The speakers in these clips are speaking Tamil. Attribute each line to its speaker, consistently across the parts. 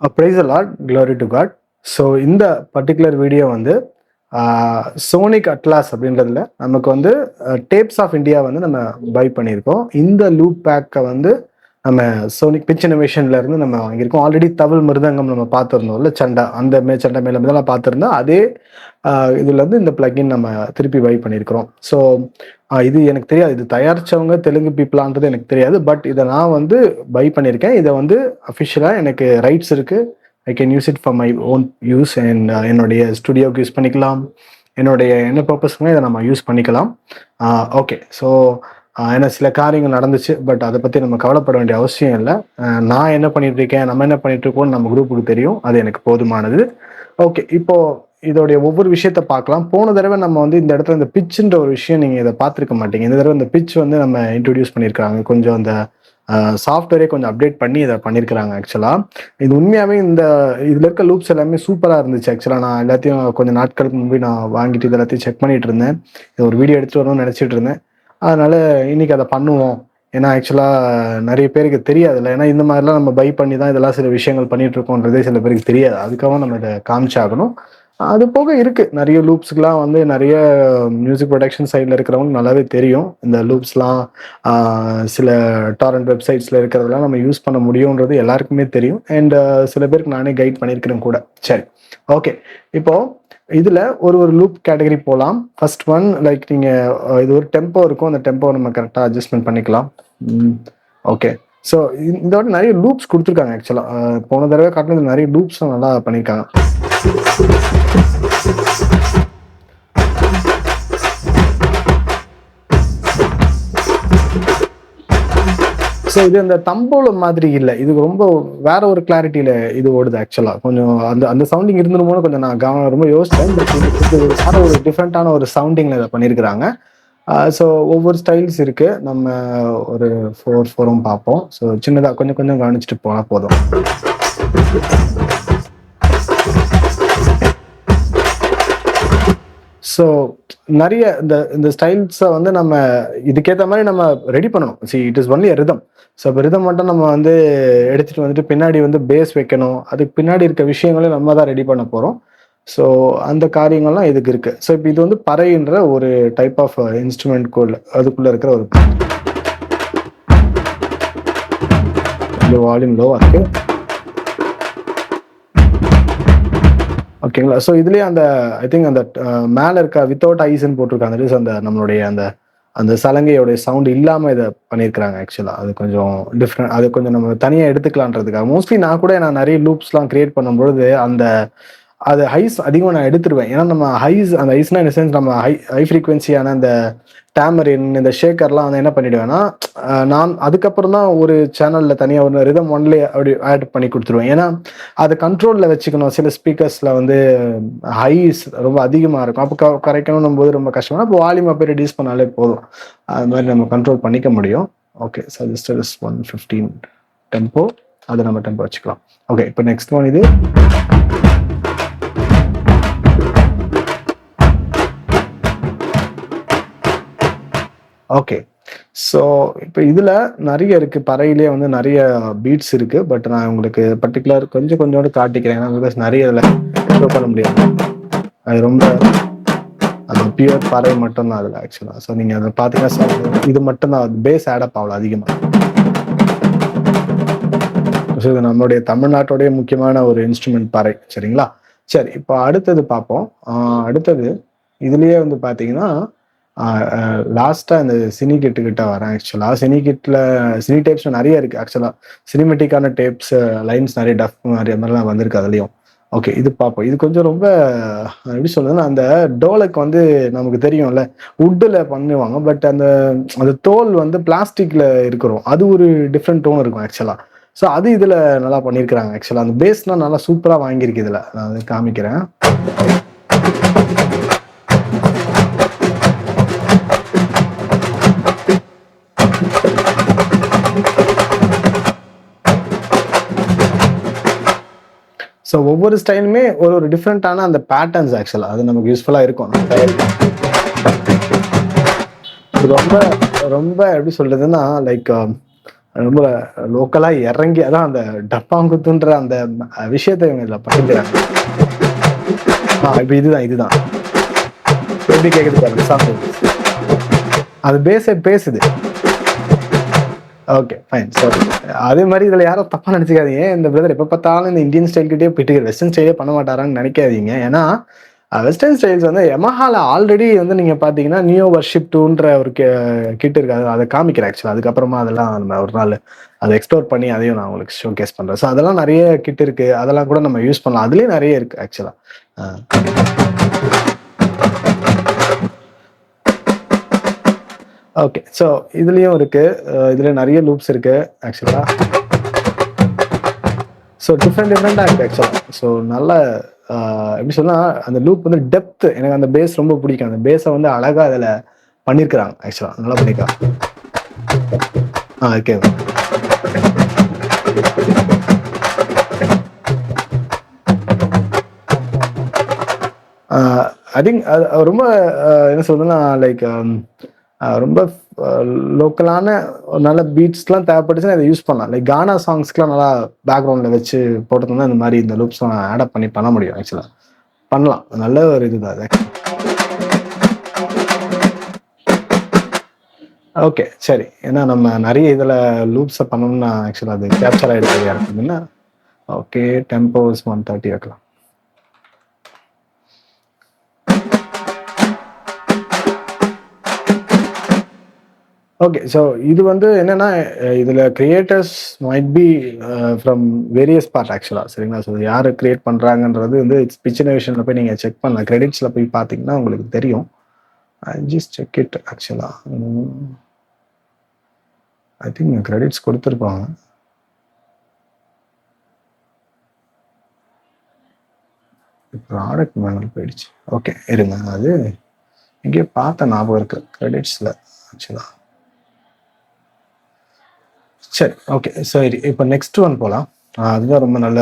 Speaker 1: Praise the Lord, glory to God. So இந்த பர்டிகுலர் வீடியோ வந்து சோனிக் அட்லாஸ் அப்படின்றதுல நமக்கு வந்து டேப்ஸ் ஆஃப் இந்தியா வந்து நம்ம பை பண்ணியிருக்கோம். இந்த லூப் பேக்கை வந்து நம்ம சோனிக் பிச் இனோவேஷன்ல இருந்து நம்ம வாங்கியிருக்கோம். ஆல்ரெடி தவில் மிருதங்கம் நம்ம பார்த்துருந்தோம்ல, சண்டா அந்த சண்டை மேலே இதெல்லாம் பார்த்துருந்தோம். அதே இதுல இருந்து இந்த பிளக்இன் நம்ம திருப்பி பை பண்ணியிருக்கிறோம். ஸோ இது எனக்கு தெரியாது, இது தயாரிச்சவங்க தெலுங்கு பீப்புளான்றது எனக்கு தெரியாது. பட் இதை நான் வந்து பை பண்ணியிருக்கேன். இதை வந்து அஃபிஷியலாக எனக்கு ரைட்ஸ் இருக்கு. I can use it for my own use and என்னுடைய ஸ்டுடியோவுக்கு யூஸ் பண்ணிக்கலாம். என்னுடைய என்ன பர்பஸ்க்குமே இதை நம்ம யூஸ் பண்ணிக்கலாம். ஓகே, ஸோ ஏன்னா சில காரியங்கள் நடந்துச்சு, பட் அதை பற்றி நம்ம கவலைப்பட வேண்டிய அவசியம் இல்லை. நான் என்ன பண்ணிட்டு இருக்கேன், நம்ம என்ன பண்ணிட்டு இருக்கோம்னு நம்ம குரூப்புக்கு தெரியும். அது எனக்கு போதுமானது. ஓகே, இப்போ இதோடைய ஒவ்வொரு விஷயத்த பார்க்கலாம். போன தடவை நம்ம வந்து இந்த இடத்துல இந்த பிச்சுன்ற ஒரு விஷயம் நீங்கள் இதை பார்த்துருக்க மாட்டீங்க. இந்த தடவை இந்த பிச் வந்து நம்ம இன்ட்ரடியூஸ் பண்ணியிருக்காங்க. கொஞ்சம் அந்த சாஃப்ட்வேரே கொஞ்சம் அப்டேட் பண்ணி இதை பண்ணியிருக்கிறாங்க. ஆக்சுவலாக இது உண்மையாகவே இந்த இதில் இருக்க லூப்ஸ் எல்லாமே சூப்பராக இருந்துச்சு. ஆக்சுவலாக நான் எல்லாத்தையும் கொஞ்சம் நாட்களுக்கு முன்பு நான் வாங்கிட்டு இது எல்லாத்தையும் செக் பண்ணிட்டு இருந்தேன். இது ஒரு வீடியோ எடுத்துகிட்டு வரணும்னு நினச்சிட்டு இருந்தேன். அதனால இன்னைக்கு அதை பண்ணுவோம். ஏன்னா ஆக்சுவலாக நிறைய பேருக்கு தெரியாதுல்ல. ஏன்னா இந்த மாதிரிலாம் நம்ம பை பண்ணி தான் இதெல்லாம் சில விஷயங்கள் பண்ணிட்டு இருக்கோன்றதே சில பேருக்கு தெரியாது. அதுக்காக நம்ம இதை காமிச்சாகணும். அது போக இருக்கு நிறைய லூப்ஸ்க்குலாம் வந்து நிறைய மியூசிக் ப்ரொடக்ஷன் சைடில் இருக்கிறவங்க நல்லாவே தெரியும். இந்த லூப்ஸ்லாம் சில டாரண்ட் வெப்சைட்ஸில் இருக்கிறதெல்லாம் நம்ம யூஸ் பண்ண முடியுன்றது எல்லாருக்குமே தெரியும். அண்ட் சில பேருக்கு நானே கைட் பண்ணியிருக்கிறேன் கூட. சரி, ஓகே, இப்போ இதில் ஒரு லூப் கேட்டகரி போகலாம். ஃபர்ஸ்ட் ஒன், லைக் நீங்கள் இது ஒரு டெம்போ இருக்கும். அந்த டெம்போ நம்ம கரெக்டாக அட்ஜஸ்ட்மெண்ட் பண்ணிக்கலாம். ஓகே, ஸோ இந்த வாட்டி நிறைய லூப்ஸ் கொடுத்துருக்காங்க. ஆக்சுவலாக போன தடவை காட்டினது நிறைய லூப்ஸும் நல்லா பண்ணியிருக்காங்க. ஸோ இது அந்த தம்போல மாதிரி இல்லை, இது ரொம்ப வேற ஒரு கிளாரிட்டியில இது ஓடுது. ஆக்சுவலா கொஞ்சம் அந்த சவுண்டிங் இருந்துருமோன்னு கொஞ்சம் நான் ரொம்ப யோசிச்சேன். பட் இது வேற ஒரு டிஃப்ரெண்டான ஒரு சவுண்டிங்ல இதை பண்ணியிருக்கிறாங்க. ஸோ ஒவ்வொரு ஸ்டைல்ஸ் இருக்கு. நம்ம ஒரு 4 பார்ப்போம். ஸோ சின்னதாக கொஞ்சம் கொஞ்சம் கவனிச்சுட்டு போனால் போதும். ஸோ நிறைய இந்த ஸ்டைல்ஸை வந்து நம்ம இதுக்கேற்ற மாதிரி நம்ம ரெடி பண்ணணும். It is only rhythm. So இப்போ ரிதம் மட்டும் நம்ம வந்து எடுத்துட்டு வந்துட்டு பின்னாடி வந்து பேஸ் வைக்கணும். அதுக்கு பின்னாடி இருக்க விஷயங்களையும் நம்ம தான் ரெடி பண்ண போகிறோம். ஸோ அந்த காரியங்கள்லாம் இதுக்கு இருக்கு. ஸோ இப்போ இது வந்து பறைன்ற ஒரு டைப் ஆஃப் இன்ஸ்ட்ருமெண்ட் அதுக்குள்ள இருக்கிற ஒரு வால்யூம் லோவா இருக்கு. ஓகேங்களா? ஸோ இதுலேயே அந்த ஐ திங்க் அந்த மேலே இருக்க வித்தவுட் ஐஸ்ன்னு போட்டிருக்காங்க. அந்த நம்மளுடைய அந்த சலங்கையோடைய சவுண்ட் இல்லாமல் இதை பண்ணியிருக்கிறாங்க. ஆக்சுவலாக அது கொஞ்சம் டிஃப்ரெண்ட். அது கொஞ்சம் நம்ம தனியாக எடுத்துக்கலான்றதுக்காக மோஸ்ட்லி நான் நிறைய லூப்ஸ்லாம் கிரியேட் பண்ணும்பொழுது அது ஹைஸ் அதிகமாக நான் எடுத்துருவேன். ஏன்னா நம்ம அந்த ஹைஸ்னா இந்த சென்ஸ் நம்ம ஹை ஃப்ரீக்வன்சியான அந்த டேமரின் இந்த ஷேக்கர்லாம் வந்து என்ன பண்ணிடுவேன்னா, நான் அதுக்கப்புறம் தான் ஒரு சேனலில் தனியாக ஒரு ரிதம் ஒன்லேயே அப்படி ஆட் பண்ணி கொடுத்துருவேன். ஏன்னா அதை கண்ட்ரோலில் வச்சுக்கணும். சில ஸ்பீக்கர்ஸில் வந்து ஹைஸ் ரொம்ப அதிகமாக இருக்கும். அப்போ கரைக்கணும் போது ரொம்ப கஷ்டமான அப்போ வால்யூம் அப்போ ரெடியூஸ் பண்ணாலே போதும். அது மாதிரி நம்ம கண்ட்ரோல் பண்ணிக்க முடியும். Okay, suggested is 115 tempo. அதை நம்ம டெம்போ வச்சுக்கலாம். ஓகே, இப்போ நெக்ஸ்ட் ஒன் இது ஓகே. ஸோ இப்போ இதில் நிறைய இருக்குது. பறையிலே வந்து நிறைய பீட்ஸ் இருக்குது. பட் நான் உங்களுக்கு பர்டிகுலர் கொஞ்சோண்டு காட்டிக்கிறேன். ஏன்னா பிகாஸ் நிறைய இதில் ஷோ பண்ண முடியாது. அது ரொம்ப அந்த பியூர் பறை மட்டும்தான் அதில் ஆக்சுவலாக. ஸோ நீங்கள் அதை பார்த்தீங்கன்னா இது மட்டும்தான் பேஸ் ஆடப் ஆகல அதிகமாக. ஸோ இது நம்மளுடைய தமிழ்நாட்டோடைய முக்கியமான ஒரு இன்ஸ்ட்ருமெண்ட் பறை. சரிங்களா? சரி, இப்போ அடுத்தது பார்ப்போம். அடுத்தது இதுலேயே வந்து பார்த்தீங்கன்னா லாஸ்ட்டாக இந்த சினி கிட்ட வரேன். ஆக்சுவலாக சினி டேப்ஸ் நிறைய இருக்குது. ஆக்சுவலாக சினிமெட்டிக்கான டேப்ஸ் லைன்ஸ் நிறைய டஃப் நிறைய மாதிரிலாம் வந்திருக்கு அதுலேயும். ஓகே, இது பார்ப்போம். இது கொஞ்சம் ரொம்ப எப்படி சொல்றதுன்னா, அந்த டோலக் வந்து நமக்கு தெரியும்ல, வுட்டில் பண்ணுவாங்க. பட் அந்த தோல் வந்து பிளாஸ்டிக்ல இருக்கிறோம். அது ஒரு டிஃப்ரெண்ட் டோன் இருக்கும் ஆக்சுவலாக. ஸோ அது இதில் நல்லா பண்ணியிருக்கிறாங்க. ஆக்சுவலாக அந்த பேஸ்லாம் நல்லா சூப்பராக வாங்கியிருக்கு. இதில் நான் அதை காமிக்கிறேன். ஸோ ஒவ்வொரு ஸ்டைலுமே ஒரு டிஃப்ரெண்டான அந்த பேட்டர்ன்ஸ். ஆக்சுவலாக அது நமக்கு யூஸ்ஃபுல்லாக இருக்கும். ரொம்ப ரொம்ப எப்படி சொல்றதுன்னா, லைக் ரொம்ப லோக்கலா இறங்கி அதான் அந்த டப்பாங்குத்துன்ற அந்த விஷயத்த இவங்க இதுல பண்ணிக்கிறாங்க. இப்ப இதுதான் எப்படி கேக்குது பாருங்க சாங். அது பேசுது. Okay fine. ஸோ அதே மாதிரி இதுல யாரும் தப்பா நினைச்சுக்காதீங்க. இந்த பிரதர் எப்ப பார்த்தாலும் இந்த இந்தியன் ஸ்டைல் கிட்டே போயிட்டு வெஸ்டர்ன் ஸ்டைலே பண்ண மாட்டாரான்னு நினைக்காதீங்க. ஏன்னா வெஸ்டர்ன் ஸ்டைல்ஸ் வந்து யமஹால ஆல்ரெடி வந்து நீங்க பாத்தீங்கன்னா நியோ வர்ஷிப் 2ன்ற ஒரு கிட் இருக்காது, அதை காமிக்கிறேன் ஆக்சுவலா. அதுக்கப்புறமா அதெல்லாம் நம்ம ஒரு நாள் அதை எக்ஸ்ப்ளோர் பண்ணி அதையும் நான் உங்களுக்கு ஷோ கேஸ் பண்றேன். ஸோ அதெல்லாம் நிறைய கிட் இருக்கு, அதெல்லாம் கூட நம்ம யூஸ் பண்ணலாம். அதுலயும் நிறைய இருக்கு ஆக்சுவலா. ஓகே, ஸோ இதுலயும் இருக்கு, இதுல நிறைய லூப்ஸ் இருக்கு ஆக்சுவலா. ஸோ டிஃப்ரெண்டா இருக்கு ஆக்சுவலா. ஸோ நல்ல எப்படி சொன்னா அந்த லூப் வந்து டெப்த், எனக்கு அந்த பேஸ் ரொம்ப பிடிக்கும். அந்த பேஸை வந்து அழகா அதில் பண்ணியிருக்கிறாங்க ஆக்சுவலா, நல்லா பண்ணிருக்காங்க. ஓகே, ஐ திங்க் ரொம்ப என்ன சொல்றதுன்னா லைக் ரொம்ப லோக்கலான நல்ல பீட்ஸ்லாம் தேவைப்பட்டுச்சுன்னா இதை யூஸ் பண்ணலாம். லைக் கானா சாங்ஸ்க்குலாம் நல்லா பேக்ரவுண்டில் வச்சு போட்டோம்னா இந்த மாதிரி இந்த லூப்ஸ்லாம் ஆட் பண்ணி பண்ண முடியும் ஆக்சுவலாக. பண்ணலாம், நல்ல ஒரு இதுதான் அது. ஓகே சரி, ஏன்னா நம்ம நிறைய இதில் லூப்ஸை பண்ணோம்னா ஆக்சுவலாக அது கேப்சர் ஆகிடுது இருக்குதுன்னா. ஓகே, டெம்போஸ் 130 வைக்கலாம். ஓகே, ஸோ இது வந்து என்னன்னா இதில் creators might be from various part ஆக்சுவலாக, சரிங்களா. ஸோ யார் கிரியேட் பண்ணுறாங்கன்றது வந்து இட்ஸ் பிச் இனோவேஷனில் போய் நீங்கள் செக் பண்ணலாம். கிரெடிட்ஸில் போய் பார்த்தீங்கன்னா உங்களுக்கு தெரியும். ஐ ஜஸ்ட் செக் இட் ஆக்சுவலாக. ஐ திங்க் கிரெடிட்ஸ் கொடுத்துருப்பாங்க. ப்ராடக்ட் மேனுவல் போயிடுச்சு. ஓகே இருங்க, அது இங்கே பார்த்த ஞாபகம் இருக்கு கிரெடிட்ஸில் ஆக்சுவலாக. சரி ஓகே, சரி இப்போ நெக்ஸ்ட் ஒன் போகலாம். அதுதான் ரொம்ப நல்ல,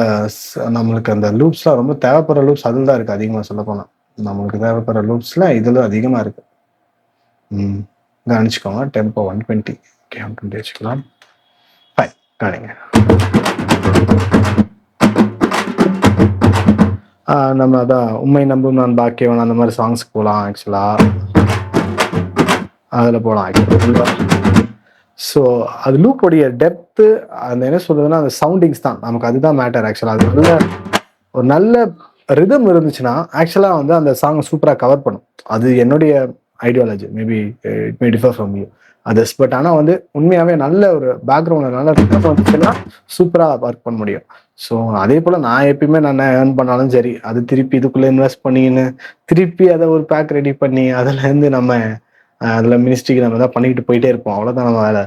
Speaker 1: நம்மளுக்கு அந்த லூப்ஸ்லாம் ரொம்ப தேவைப்படுற லூப்ஸ் அதில் தான் இருக்குது அதிகமாக. சொல்ல போனால் நம்மளுக்கு தேவைப்படுற லூப்ஸில் இதில் அதிகமாக இருக்கு. கவனிச்சுக்கோங்க. டெம்போ 120. ஓகே 120 வச்சுக்கலாம். ஃபைன், காணிங்க. நம்ம அதான் உண்மை நம்பும் நான் பாக்கியவன் அந்த மாதிரி சாங்ஸ்க்கு போகலாம் ஆக்சுவலாக. அதில் போகலாம் ஆக்சுவலாக. ஸோ அது லூப்போடைய டெப்த்து, அந்த என்ன சொல்றதுன்னா அந்த சவுண்டிங்ஸ் தான் நமக்கு, அதுதான் மேட்டர் ஆக்சுவலாக. அது நல்ல ஒரு நல்ல ரிதம் இருந்துச்சுன்னா ஆக்சுவலாக வந்து அந்த சாங்கை சூப்பராக கவர் பண்ணும். அது என்னுடைய ideology, maybe it may differ from you others. But ஆனால் வந்து உண்மையாகவே நல்ல ஒரு பேக்ரவுண்டில் நல்ல ரிதம் வந்துச்சுன்னா சூப்பராக ஒர்க் பண்ண முடியும். ஸோ அதே போல் நான் எப்பயுமே நான் ஏர்ன் பண்ணாலும் சரி, அது திருப்பி இதுக்குள்ளே இன்வெஸ்ட் பண்ணின்னு திருப்பி அதை ஒரு பேக் ரெடி பண்ணி அதுலேருந்து நம்ம அதில் மினிஸ்ட்ரிக்கு நம்ம தான் பண்ணிக்கிட்டு போயிட்டே இருப்போம். அவ்வளோதான் நம்ம வேலை.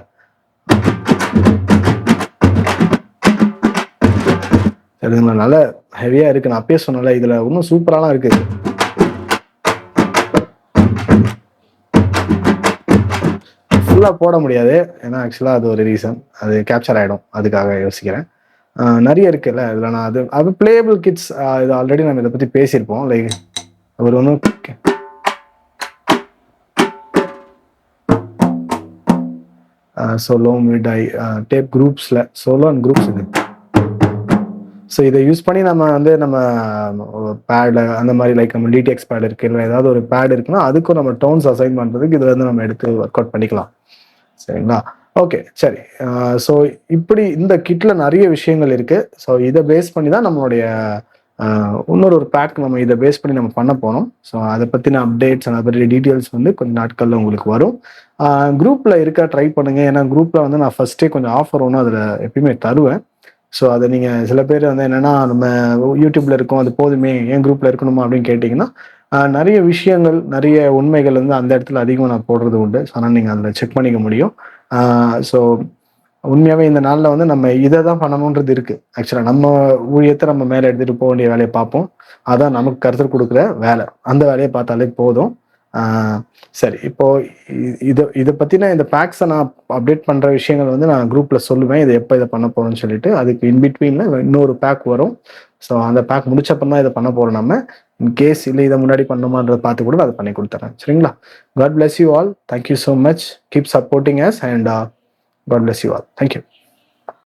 Speaker 1: இதுல நல்ல ஹெவியா இருக்கு. நான் அப்பயே சொன்னல, இதுல இன்னும் சூப்பராலாம் இருக்கு. ஃபுல்லா போட முடியாது, ஏன்னா ஆக்சுவலா அது ஒரு ரீசன், அது கேப்சர் ஆயிடும், அதுக்காக யோசிக்கிறேன். நிறைய இருக்குல்ல இதுல. நான் அது பிளேயபிள் கிட்ஸ், இது ஆல்ரெடி நம்ம இதை பத்தி பேசியிருப்போம். லைக் ஒரு ஒன்றும் சோலோ மிட்-ஐ டேப் குரூப்ஸ்ல சோலோ அண்ட் குரூப்ஸ் இது. ஸோ இதை யூஸ் பண்ணி நம்ம வந்து நம்ம பேட் அந்த மாதிரி லைக் நம்ம டிடிஎக்ஸ் பேட் இருக்கு, இல்லை ஏதாவது ஒரு பேட் இருக்குன்னா அதுக்கும் நம்ம டோன்ஸ் அசைன் பண்ணுறதுக்கு இதில் வந்து நம்ம எடுத்து ஒர்க் அவுட் பண்ணிக்கலாம், சரிங்களா. ஓகே சரி. ஸோ இப்படி இந்த கிட்ல நிறைய விஷயங்கள் இருக்கு. ஸோ இதை பேஸ் பண்ணி தான் நம்மளுடைய இன்னொரு பேக் நம்ம இதை பேஸ் பண்ணி நம்ம பண்ண போனோம். ஸோ அதை பற்றின அப்டேட்ஸ், அதை பற்றி டீட்டெயில்ஸ் வந்து கொஞ்சம் நாட்களில் உங்களுக்கு வரும். குரூப்பில் இருக்க ட்ரை பண்ணுங்க. ஏன்னா குரூப்பில் வந்து நான் ஃபர்ஸ்டே கொஞ்சம் ஆஃபர் ஒன்று அதில் எப்பயுமே தருவேன். ஸோ அதை நீங்கள் சில பேர் வந்து என்னென்னா நம்ம யூடியூப்ல இருக்கோம் அது போதுமே ஏன் குரூப்பில் இருக்கணுமா அப்படின்னு கேட்டிங்கன்னா, நிறைய விஷயங்கள் நிறைய உண்மைகள் வந்து அந்த இடத்துல அதிகமாக நான் போடுறது உண்டு. ஸோ ஆனால் நீங்கள் அதில் செக் பண்ணிக்க முடியும். ஸோ உண்மையாகவே இந்த நாளில் வந்து நம்ம இதை தான் பண்ணணுன்றது இருக்குது. ஆக்சுவலாக நம்ம ஊழியத்தை நம்ம மேலே எடுத்துகிட்டு போக வேண்டிய வேலையை பார்ப்போம். அதான் நமக்கு கருத்து கொடுக்குற வேலை, அந்த வேலையை பார்த்தாலே போதும். சரி, இப்போ இதை பற்றின இந்த பேக்ஸை நான் அப்டேட் பண்ணுற விஷயங்கள் வந்து நான் குரூப்பில் சொல்லுவேன், இதை எப்போ இதை பண்ண போகிறோம்னு சொல்லிட்டு. அதுக்கு இன்பிட்வீனில் இன்னொரு பேக் வரும். ஸோ அந்த பேக் முடிச்சப்பறம் தான் இதை பண்ண போகிறோம். நம்ம இன்கேஸ் இல்லை இதை முன்னாடி பண்ணுமான்றதை பார்த்து கூட அதை பண்ணி கொடுத்துறேன், சரிங்களா. God bless you all. Thank you so much. Keep supporting us and God bless you all. Thank you.